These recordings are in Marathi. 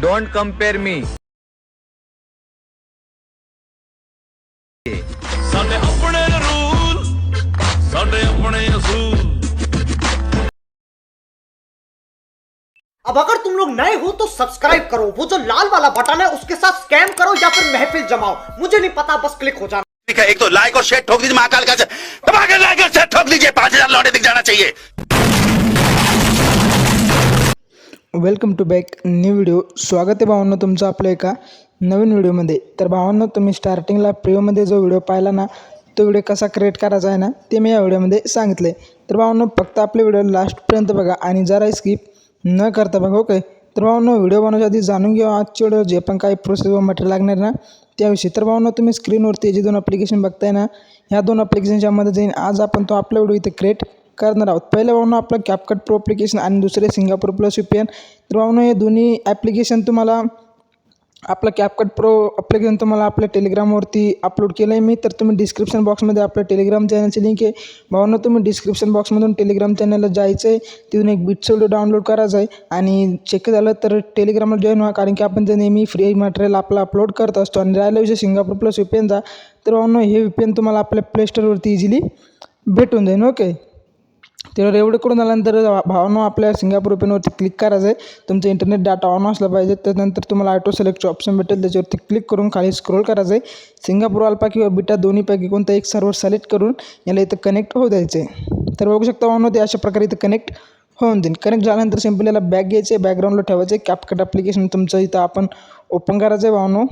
डोंट कंपेअर मी. ਸਾਡੇ ਆਪਣੇ ਰੂਲ ਸਾਡੇ ਆਪਣੇ ਅਸੂਲ। अब अगर तुम लोग नए हो तो सब्सक्राइब करो, वो जो लाल वाला बटन है उसके साथ स्कैम करो या फिर महफिल जमाओ, मुझे नहीं पता, बस क्लिक हो जाना। ठीक है, एक तो लाइक और शेयर ठोक दीजिए, महाकाल का दबा के लाइक और शेयर ठोक दीजिए, 5000 लौटे दिख जाना चाहिए। Welcome to back new video. स्वागत आहे भावांनो तुमचं आपल्या एका नवीन व्हिडिओमध्ये. तर भावांनो, तुम्ही स्टार्टिंगला प्रिव्ह्यूमध्ये जो व्हिडिओ पाहिला ना, तो व्हिडिओ कसा क्रिएट करायचा आहे ना, ते मी या व्हिडिओमध्ये सांगितलं आहे. तर भावांनो, फक्त आपले व्हिडिओ लास्टपर्यंत बघा आणि जरा स्किप न करता बघा, ओके. तर भावांनो, व्हिडिओ बनवण्याच्या आधी जाणून घेऊ आजच्या व्हिडिओ जे पण काही प्रोसेस व मटेरियल लागणार ना त्याविषयी. तर भावांनो, तुम्ही स्क्रीनवरती जे दोन ॲप्लिकेशन बघताय ना, ह्या दोन ॲप्लिकेशनच्या मदतीने आज आपण तो आपला व्हिडिओ इथे क्रिएट करणार आहोत. पहिलं भावांनो आपलं CapCut Pro ॲप्लिकेशन आणि दुसरे सिंगापूर प्लस VPN. तर भावांनो, हे दोन्ही ॲप्लिकेशन तुम्हाला आपलं CapCut Pro ॲप्लिकेशन तुम्हाला आपल्या टेलिग्रामवरती अपलोड केलं आहे मी. तर तुम्ही डिस्क्रिप्शन बॉक्समध्ये आपल्या टेलिग्राम चॅनलची लिंक आहे. भावांनो, तुम्ही डिस्क्रिप्शन बॉक्समधून टेलिग्राम चॅनलला जायचं आहे, तिथून एक बीटचा व्हिडिओ डाउनलोड करायचा आहे आणि चेक झालं तर टेलिग्रामला जॉईन व्हा, कारण की आपण ते नेहमी फ्री मटेरियल आपलं अपलोड करत असतो. आणि राहिला विषय सिंगापूर प्लस VPNचा, तर भावांनो, हे VPN तुम्हाला आपल्या प्ले स्टोरवरती इझिली भेटून जाईल, ओके. तर एवढं करून झाल्यानंतर भावांनो, आपल्या सिंगापूर VPNवरती क्लिक करायचं आहे. तुमचं इंटरनेट डाटा ऑन असला पाहिजे. त्यानंतर तुम्हाला ऑटो सिलेक्टचं ऑप्शन भेटेल, त्याच्यावरती क्लिक करून खाली स्क्रोल करायचं आहे. सिंगापूर अल्फा किंवा बीटा दोन्हीपैकी कोणता एक सर्व्हर सिलेक्ट करून याला इथं कनेक्ट होऊ द्यायचं आहे. तर बघू शकता भावांनो, ते अशा प्रकारे इथं कनेक्ट होऊन देईल. कनेक्ट झाल्यानंतर सिम्पल याला बॅक घ्यायचं आहे, बॅकग्राऊंडला ठेवायचं आहे. CapCut ॲप्लिकेशन तुमचं इथं आपण ओपन करायचं आहे भावांनो.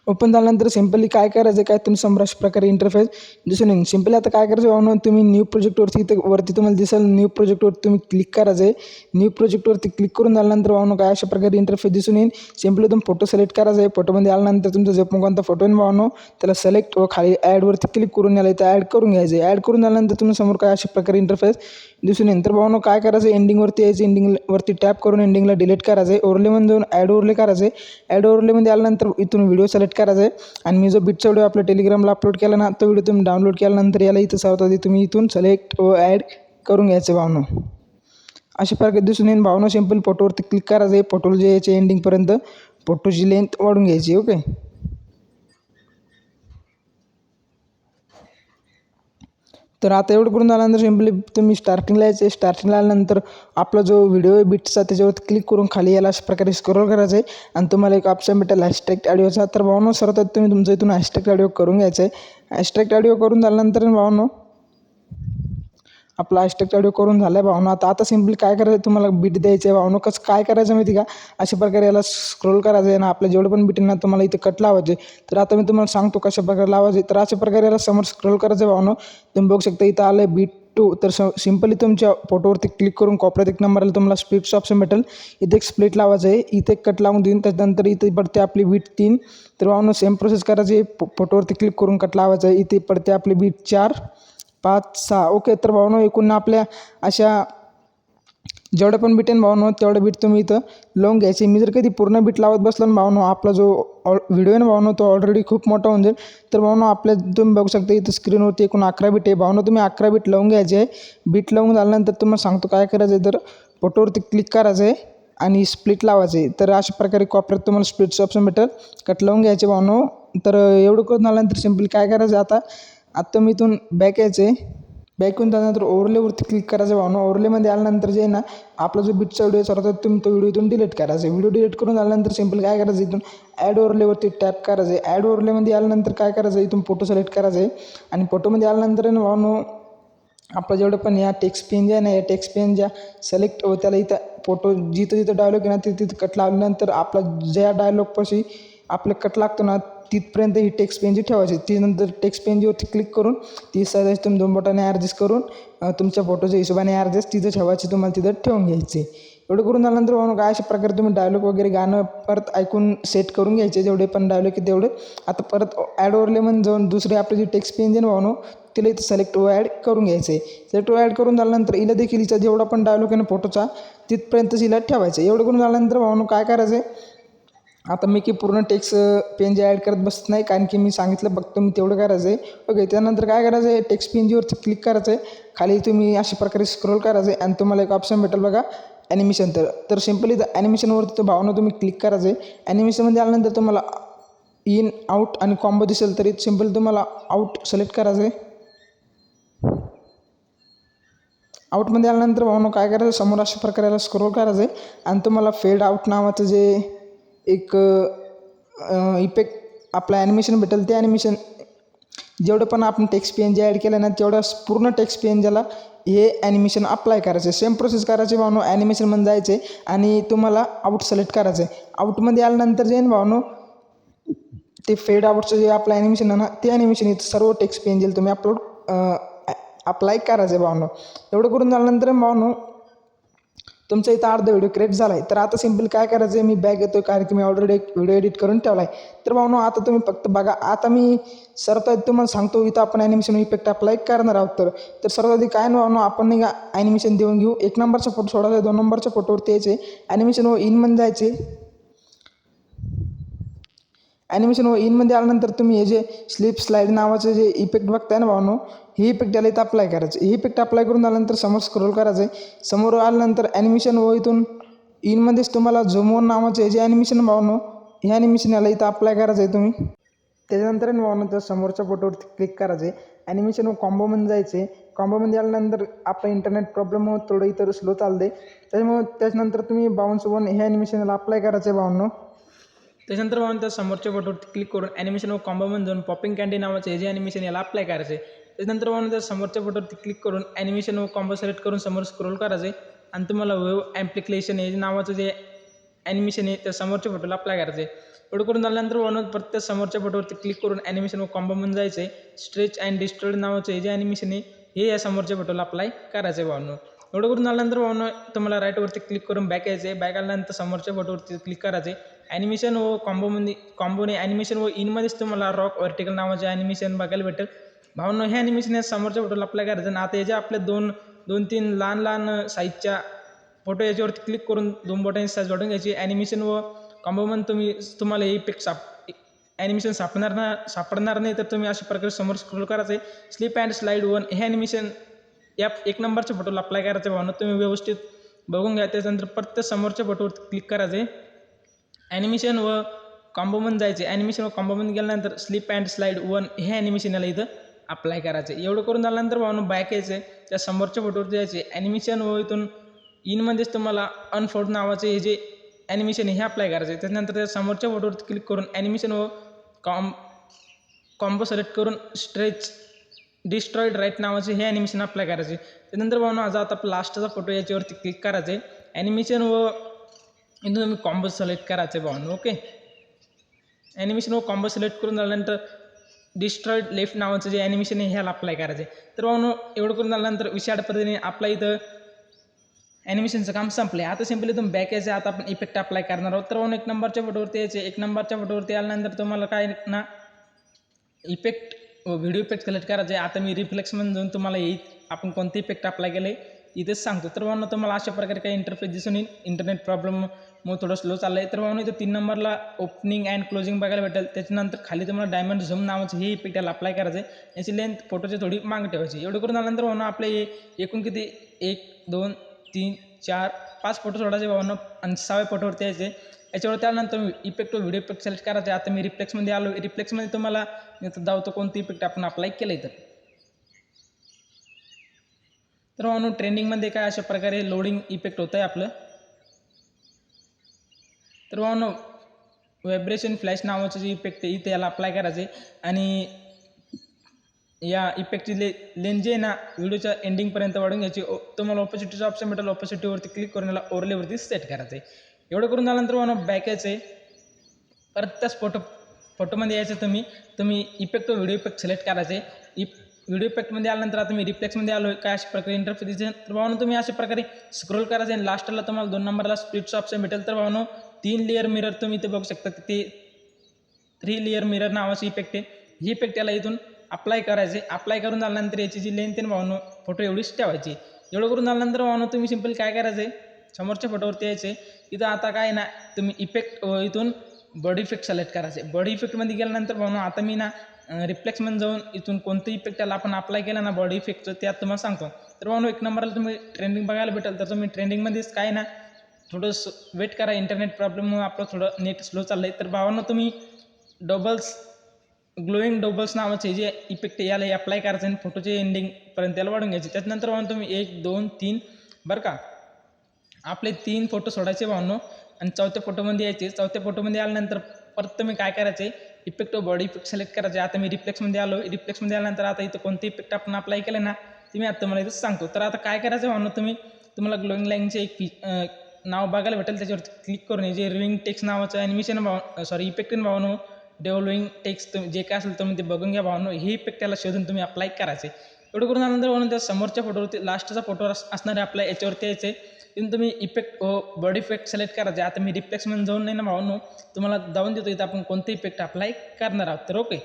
ओपन झाल्यानंतर सिम्पली काय करायचं आहे, काय तुम्ही समोर अशा प्रकारे इंटरफेस दिसून येईल. सिम्पली आता काय करायचं भावांनो, तुम्ही न्यू प्रोजेक्टवरती इथं वरती तुम्हाला दिसेल न्यू प्रोजेक्टवरती तुम्ही क्लिक करायचं आहे. न्यू प्रोजेक्टवरती क्लिक करून झाल्यानंतर भावांनो काय अशा प्रकारे इंटरफेस दिसून येईल. सिम्पली तुम्ही फोटो सिलेक्ट करायचा आहे. फोटोमध्ये आल्यानंतर तुमचा जो पण कोणता फोटो आहे भावांनो, त्याला सिलेक्ट व खाली ॲडवरती क्लिक करून याला इथं ॲड करून घ्यायचं आहे. ॲड करून झाल्यानंतर तुम्ही समोर काय अशा प्रकारे इंटरफेस दिसून येईल. तर भावांनो काय करायचं, एंडिंगवरती यायचं, एंडिंगवरती टॅप करून एंडिंगला डिलीट करायचं आहे. ओरलेमध्ये जाऊन ॲड ओरले करायचं आहे. ॲड ओरलेमध्ये आल्यानंतर इथून व्हिडिओ सिलेक्ट करायचा आहे आणि मी जो बीटचा व्हिडिओ आपल्या टेलिग्रामला अपलोड केला ना, तो व्हिडिओ तुम्ही डाउनलोड केल्यानंतर याला इथं सर्वात तुम्ही इथून सिलेक्ट व ॲड करून घ्यायचं भावनो. अशा प्रकारे दिसून येईल भावनो. सिम्पल फोटोवरती क्लिक करायचं आहे. फोटोला जे यायचे एंडिंगपर्यंत फोटोची लेंथ वाढून घ्यायची, ओके. तर आता एवढं करून झाल्यानंतर सिम्पली तुम्ही स्टार्टिंगला यायचं आहे. स्टार्टिंगला आल्यानंतर आपला जो व्हिडिओ आहे बीटचा त्याच्यावरती क्लिक करून खाली याला अशा प्रकारे स्क्रोल करायचं आहे आणि तुम्हाला एक ऑप्शन भेटेल हॅशटॅग ऑडिओचा. तर भावनो सर्वात तुम्ही तुमचं इथून हॅशटॅग ऑडिओ करून घ्यायचं आहे. हॅशटॅग ऑडिओ करून झाल्यानंतर भावनो आपला हॅशटॅग ऑडिओ करून झाला आहे भावनो. आता सिम्पली काय करायचं, तुम्हाला बीट द्यायचं आहे भावनो. कसं काय करायचं माहिती का, अशा प्रकारे याला स्क्रोल करायचं आहे ना, आपल्या जेवढं पण बीट ना तुम्हाला इथे कट लावायचे. तर आता मी तुम्हाला सांगतो कशा प्रकारे लावायचे. तर अशा प्रकारे याला समोर स्क्रोल करायचं भावनो. तुम्ही बघू शकता इथं आलं आहे बीट 2. तर सिम्पली तुमच्या फोटोवरती क्लिक करून कोपऱ्यात एक नंबरला तुम्हाला स्प्लिटचं ऑप्शन भेटेल. इथे एक स्प्लिट लावायचं आहे, इथे एक कट लावून देईन. त्याच्यानंतर इथे पडते आपली बीट 3. तर भावनो सेम प्रोसेस करायची. फोटोवरती क्लिक करून कट लावायचं आहे. इथे पडते आपली बीट 4, 5, 6, ओके. तर भावनो एकूण आपल्या अशा जेवढ्या पण बीट आहे भावनो तेवढं बीट तुम्ही इथं लावून घ्यायचे. मी जर कधी पूर्ण बीट लावत बसलो ना भावनो, आपला जो व्हिडिओ आहे ना भावनो तो ऑलरेडी खूप मोठा होऊन जाईल. तर भावनो आपल्या तुम्ही बघू शकता इथं स्क्रीनवरती एकूण 11 बीट आहे भावनो. तुम्ही 11 बीट लावून घ्यायचे आहे. बीट लावून झाल्यानंतर तुम्हाला सांगतो काय करायचं आहे. तर फोटोवरती क्लिक करायचं आहे आणि स्प्लिट लावायचं आहे. तर अशा प्रकारे कोपऱ्यात तुम्हाला स्प्लिटचं ऑप्शन भेटेल, कट लावून घ्यायचे भावनो. तर एवढं करून झाल्यानंतर सिम्पली काय करायचं, आता मी इथून बॅक यायचे. बॅक येऊन त्यानंतर ओव्हरलेवरती क्लिक करायचं भावनो. ओव्हरलेमध्ये आल्यानंतर जे आहे ना, आपला जो बीटचा व्हिडिओ सर्वात तुम्ही तो व्हिडिओ इथून डिलीट करायचा. व्हिडिओ डिलीट करून झाल्यानंतर सिम्पल काय करायचं, इथून ॲड ओव्हरलेवरती टॅप करायचं आहे. ॲड ओव्हरलेमध्ये आल्यानंतर काय करायचं, इथून फोटो सिलेक्ट करायचं आहे आणि फोटोमध्ये आल्यानंतर ना भावनो आपलं जेवढं पण या टेक्स्ट पेन जे आहे ना, या टेक्स्ट पेन ज्या सिलेक्ट त्याला इथं फोटो जिथं डायलॉग आहे ना तिथं कट लावल्यानंतर आपला ज्या डायलॉगपाशी आपलं कट लागतो ना तिथपर्यंत ही टेक्स्ट पेन जी ठेवायची. ती नंतर टेक्स्ट पेनजीवरती क्लिक करून ती साईज तुम्ही 2 बोटाने ॲडजस्ट करून तुमच्या फोटोच्या हिशोबाने ॲडजस्ट तिथं ठेवायची, तुम्हाला तिथं ठेवून घ्यायची. एवढं करून झाल्यानंतर भावनो काय अशा प्रकारे तुम्ही डायलॉग वगैरे गाणं परत ऐकून सेट करून घ्यायचे. जेवढे पण डायलॉग आहे तेवढे आता परत ॲड ओव्हरलेमध्ये जाऊन दुसरी आपली जी टेक्स्ट पेन जे ना भावनो तिला इथं सिलेक्ट व ॲड करून घ्यायचं आहे. सिलेक्ट व ॲड करून झाल्यानंतर हिला देखील हिचा जेवढा पण डायलॉग आहे ना फोटोचा तिथपर्यंत हिला ठेवायचं. एवढं करून झाल्यानंतर भावनो काय करायचं आहे, आता मी की पूर्ण टेक्स्ट पेन जे ॲड करत बसत नाही, कारण की मी सांगितलं फक्त मी तेवढं करायचं आहे, ओके. त्यानंतर काय करायचं आहे, टेक्स्ट पेनजीवरती क्लिक करायचं आहे. खाली तुम्ही अशा प्रकारे स्क्रोल करायचं आहे आणि तुम्हाला एक ऑप्शन भेटेल बघा ॲनिमेशन तर सिम्पली तर ॲनिमेशनवरती तर भावना तुम्ही क्लिक करायचं आहे. ॲनिमेशनमध्ये आल्यानंतर तुम्हाला इन आउट आणि कॉम्बो दिसेल तरी सिम्पल तुम्हाला आउट सिलेक्ट करायचं आहे. आउटमध्ये आल्यानंतर भावनो काय करायचं समोर अशा प्रकारे स्क्रोल करायचं आहे आणि तुम्हाला फेड आउट नावाचं जे एक इफेक्ट आपलं ॲनिमेशन भेटेल ते ॲनिमेशन जेवढं पण आपण टेक्स्ट PNG ॲड केलं ना तेवढं पूर्ण टेक्स्ट PNGला हे ॲनिमेशन अप्लाय करायचं आहे. सेम प्रोसेस करायची भावनो ॲनिमेशनमध्ये जायचं आहे आणि तुम्हाला आउट सिलेक्ट करायचं आहे. आउटमध्ये आल्यानंतर जे भावनो ते फेड आउटचं जे आपलं ॲनिमेशन आहे ना ते ॲनिमेशन इथं सर्व टेक्स्ट PNGला तुम्ही अप्लाय करायचं आहे भावनो. एवढं करून झाल्यानंतर भावनो तुमचा इथं अर्धा व्हिडिओ क्रिएट झाला आहे. तर आता सिम्पल काय करायचं आहे मी बॅक येतो कारण की मी ऑलरेडी एक व्हिडिओ एडिट करून ठेवला आहे. तर भावनो आता तुम्ही फक्त बघा. आता मी सर्वात तुम्हाला सांगतो इथं आपण ॲनिमेशन इफेक्ट अप्लाय करणार आहोत. तर सर्वात आधी काय ना भावनो आपण नाही का ॲनिमेशन देऊन घेऊ. 1 नंबरचा फोटो सोडायचा, 2 नंबरच्या फोटोवरती यायचे ॲनिमेशन व इनमध्ये जायचे. ॲनिमेशन व इनमध्ये आल्यानंतर तुम्ही हे जे स्लिप स्लाईड नावाचं जे इफेक्ट बघताय ना भावनो हे इफेक्ट याला इथं अप्लाय करायचं. हे इफेक्ट अप्लाय करून आल्यानंतर समोर स्क्रोल करायचं आहे. समोर आल्यानंतर ॲनिमेशन व इथून इनमध्येच तुम्हाला झूम नावाचं हे जे ॲनिमेशन भावनो हे ॲनिमेशन याला इथं अप्लाय करायचं आहे तुम्ही. त्याच्यानंतर भावनो तर समोरच्या फोटोवरती क्लिक करायचं आहे. ॲनिमेशन व कॉम्बोमध्ये जायचं आहे. कॉम्बोमध्ये आल्यानंतर आपलं इंटरनेट प्रॉब्लेम थोडं इतर स्लो चालते त्याच्यानंतर तुम्ही बाउन्स वन हे ॲनिमेशन याला अप्लाय करायचं आहे भावनो. त्याच्यानंतर भावनो त्या समोरच्या फोटोवरती क्लिक करून ॲनिमेशन व कॉम्बोमध्ये जाऊन पॉपिंग कँडी नावाचं हे जे ॲनिमेशन याला अप्लाय करायचं आहे. त्याच्यानंतर भावनो त्या समोरच्या फोटोवरती क्लिक करून ॲनिमेशन व कॉम्बो सिलेक्ट करून समोर स्क्रोल करायचं आहे आणि तुम्हाला वेव ॲम्प्लिकेशन हे नावाचं जे ॲनिमेशन आहे त्या समोरच्या फोटोला अप्लाय करायचं आहे. एवढं करून झाल्यानंतर भावनो प्रत्येक समोरच्या फोटोवरती क्लिक करून ॲनिमेशन व कॉम्बोमध्ये जायचं आहे. स्ट्रेच अँड डिस्ट्रॉइड नावाचं हे जे ॲनिमेशन आहे हे या समोरच्या फोटोला अप्लाय करायचं आहे भावनो. एवढं करून झाल्यानंतर भावनो तुम्हाला राईटवरती क्लिक करून बॅक यायचं आहे. बॅक आल्यानंतर समोरच्या फोटोवरती क्लिक करायचं आहे. ॲनिमेशन व कॉम्बोने ॲनिमेशन व इनमध्येच तुम्हाला रॉक व्हर्टिकल नावाचे ॲनिमेशन बघायला भेटेल भावनो. हे ॲनिमेशन या समोरच्या फोटोला अप्लाय करायचं आणि आता याचे आपले दोन तीन लहान साईजच्या फोटो याच्यावरती क्लिक करून 2 बोटांची साईज वाढून घ्यायची. ॲनिमेशन व कॉम्बोमध्ये तुम्हाला हे इफेक्ट ॲनिमेशन सापडणार नाही तर तुम्ही अशा प्रकारे समोर स्क्रोल करायचं आहे. स्लिप अँड स्लाईड वन हे ॲनिमेशन या 1 नंबरच्या फोटोला अप्लाय करायचं भावनो. तुम्ही व्यवस्थित बघून घ्या. त्याच्यानंतर प्रत्येक समोरच्या फोटोवरती क्लिक करायचं आहे. ॲनिमेशन व कॉम्बोमध्ये जायचे. ॲनिमेशन व कॉम्बोमध्ये गेल्यानंतर स्लिप अँड स्लाईड वन हे ॲनिमेशन याला इथं अप्लाय करायचं. एवढं करून झाल्यानंतर भावनो बॅक यायचं आहे. त्या समोरच्या फोटोवरती जायचे. ॲनिमेशन व इथून इनमध्येच तुम्हाला अनफोल्ड नावाचे हे जे ॲनिमेशन हे अप्लाय करायचं आहे. त्याच्यानंतर त्या समोरच्या फोटोवरती क्लिक करून ॲनिमेशन व कॉम्बो सिलेक्ट करून स्ट्रेच डिस्ट्रॉइड राईट नावाचे हे ॲनिमेशन अप्लाय करायचे. त्यानंतर भावनो आज आता लास्टचा फोटो याच्यावरती क्लिक करायचं आहे. ॲनिमेशन व इथून तुम्ही कॉम्बो सिलेक्ट करायचं आहे भावनो. ओके. ॲनिमेशन व कॉम्बो सिलेक्ट करून झाल्यानंतर डिस्ट्रॉइड लेफ्ट नावाचं जे ॲनिमेशन आहे ह्याला अप्लाय करायचं आहे. तर भावनो एवढं करून झाल्यानंतर विशाळ पद्धतीने आपला इथं ॲनिमेशनचं काम संपलं आहे. आता सिम्पली तुम्ही बॅक यायचं. आता आपण इफेक्ट अप्लाय करणार आहोत. तर भावनो 1 नंबरच्या फोटोवरती यायचे. 1 नंबरच्या फोटोवरती आल्यानंतर तुम्हाला काय ना इफेक्ट व्हिडिओ इफेक्ट सिलेक्ट करायचे आहे. आता मी रिफ्लेक्समध्ये जाऊन तुम्हाला आपण कोणते इफेक्ट अप्लाय केले इथेच सांगतो. तर भावनो तुम्हाला अशा प्रकारे काही इंटरफेस दिसून येईल. इंटरनेट प्रॉब्लेम मग थोडं स्लो चाललं आहे. तर भावनो इथं 3 नंबरला ओपनिंग अँड क्लोजिंग बघायला भेटेल. त्याच्यानंतर खाली तुम्हाला डायमंड झूम नावाचं हे इफेक्ट याला अप्लाय करायचं आहे. याची लेंथ फोटोची थोडी मागे ठेवायची. एवढं करून झाल्यानंतर भावनो आपले एकूण किती 1 2 3 4 5 फोटो सोडायचे भावनो आणि 6व्या फोटोवरती यायचे. याच्यावर त्यानंतर इफेक्ट व व्हिडिओ इफेक्ट सिलेक्ट करायचे. आता मी रिफ्लेक्समध्ये आलो. रिफ्लेक्समध्ये तुम्हाला दावतो कोणतं इफेक्ट आपण अप्लाय केलं आहे. तर भावनो ट्रेंडिंगमध्ये काय अशा प्रकारे लोडिंग इफेक्ट होतं आहे आपलं. तर भावनो व्हायब्रेशन फ्लॅश नावाचं जे इफेक्ट आहे इथे याला अप्लाय करायचे आणि या इफेक्टची लेंथ जे आहे ना व्हिडिओच्या एंडिंगपर्यंत वाढून घ्यायची. तुम्हाला ऑपोसिटीचं ऑप्शन भेटेल. ऑपोसिटीवरती क्लिक करून याला ओव्हरलेवरती सेट करायचं आहे. एवढं करून झाल्यानंतर भावनो बॅक यायचं आहे. परत त्याच फोटोमध्ये यायचं. तुम्ही इफेक्ट व व्हिडिओ इफेक्ट सिलेक्ट करायचे. व्हिडिओ इफेक्टमध्ये आल्यानंतर आता मी रिफ्लेक्समध्ये आलो आहे. काय अशा प्रकारे इंटरफेस दिसेल. तर भावनो तुम्ही अशा प्रकारे स्क्रोल करायचं आणि लास्टला तुम्हाला 2 नंबरला स्प्लिटचं ऑप्शन भेटेल. तर भावनो 3 लेअर मिरर तुम्ही इथे बघू शकता. ते 3 लेअर मिरर नावाची इफेक्ट आहे. ही इफेक्ट याला इथून अप्लाय करायचे. अप्लाय करून झाल्यानंतर याची जी लेंथ आहे भावनो फोटो एवढीच ठेवायची. एवढं करून झाल्यानंतर भावनो तुम्ही सिम्पल काय करायचं आहे समोरच्या फोटोवरती यायचे. इथं आता काय ना तुम्ही इफेक्ट इथून बॉडी इफेक्ट सिलेक्ट करायचे. बॉडी इफेक्टमध्ये गेल्यानंतर भावनो आता मी ना रिफ्लेक्समध्ये जाऊन इथून कोणतं इफेक्ट त्याला आपण अप्लाय केला ना बॉडी इफेक्टचं त्यात तुम्हाला सांगतो. तर भावनो एक नंबरला तुम्ही ट्रेंडिंग बघायला भेटेल. तर तुम्ही ट्रेंडिंगमध्येच काय ना थोडंसं वेट करा, इंटरनेट प्रॉब्लेममुळे आपलं थोडं नेट स्लो चाललं आहे. तर भावांनो तुम्ही ग्लोईंग डबल्स नावाचे जे इफेक्ट याला अप्लाय करायचं आणि फोटोचे एंडिंगपर्यंत त्याला वाढून घ्यायचे. त्याच्यानंतर भावनो तुम्ही 1 2 3 बरं का आपले 3 फोटो सोडायचे भावनो आणि चौथ्या फोटोमध्ये यायचे. चौथ्या फोटोमध्ये आल्यानंतर परत तुम्ही काय करायचे, इफेक्ट बॉडी इफेक्ट सिलेक्ट करायचे. आता मी रिफ्लेक्समध्ये आलो. रिफ्लेक्समध्ये आल्यानंतर आता इथं कोणते इफेक्ट आपण अप्लाय केले ना ते मी आता तुम्हाला इथं सांगतो. तर आता काय करायचं भावनो, तुम्हाला ग्लोईंग लाईनचे एक नाव बघायला भेटेल. त्याच्यावरती क्लिक करून जे रिविंग टेक्स्ट नावाचं ॲनिमेशन इफेक्ट भावनो डेव्हलविंग टेक्स्ट जे काय असेल तुम्ही ते बघून घ्या भावनो. हे इफेक्ट त्याला शोधून तुम्ही अप्लाय करायचे. एवढं करून आल्यानंतर भावनो त्या समोरच्या फोटोवरती लास्टचा फोटो असणारे आपल्या याच्यावरती यायचे. तिथून तुम्ही इफेक्ट बॉडी इफेक्ट सिलेक्ट करायचे. आता मी रिफ्लेक्समध्ये जाऊन नाही ना भावनो तुम्हाला जाऊन देतो इथं आपण कोणते इफेक्ट अप्लाय करणार आहोत. तर ओके.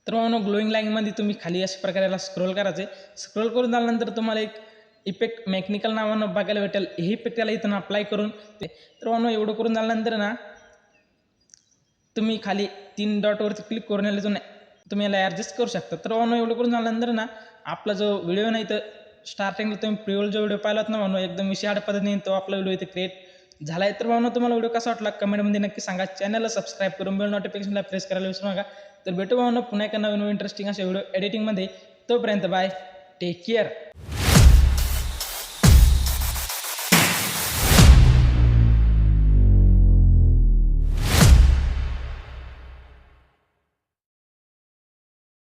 तर भावनो ग्लोईंग लाईनमध्ये तुम्ही खाली अशा प्रकारे याला स्क्रोल करायचे. स्क्रोल करून झाल्यानंतर तुम्हाला एक इफेक्ट मेकॅनिकल नावानं बघायला भेटेल. हे इफेक्ट त्याला इथून अप्लाय करून तर भावनो एवढं करून झाल्यानंतर ना तुम्ही खाली 3 डॉटवरती क्लिक करून याला तुम्ही याला ॲडजस्ट करू शकता. तर भावनो एवढं करून झाल्यानंतर ना आपला जो व्हिडिओ नाही तर स्टार्टिंगला तुम्ही प्रिव्ह्यूल जो व्हिडिओ पाहिलात ना भावनो एकदम विषयाड पद्धतीने तो आपला व्हिडिओ इथे क्रिएट झाला आहे. तर भावनो तुम्हाला व्हिडिओ कसा वाटला कमेंटमध्ये नक्की सांगा. चॅनलला सबस्क्राईब करून बेल नोटिफिकेशनला प्रेस करायला विसरू नका. तर भेटू भावनो पुन्हा एका नवीन इंटरेस्टिंग अशा व्हिडिओ एडिटिंगमध्ये. तोपर्यंत बाय, टेक केअर.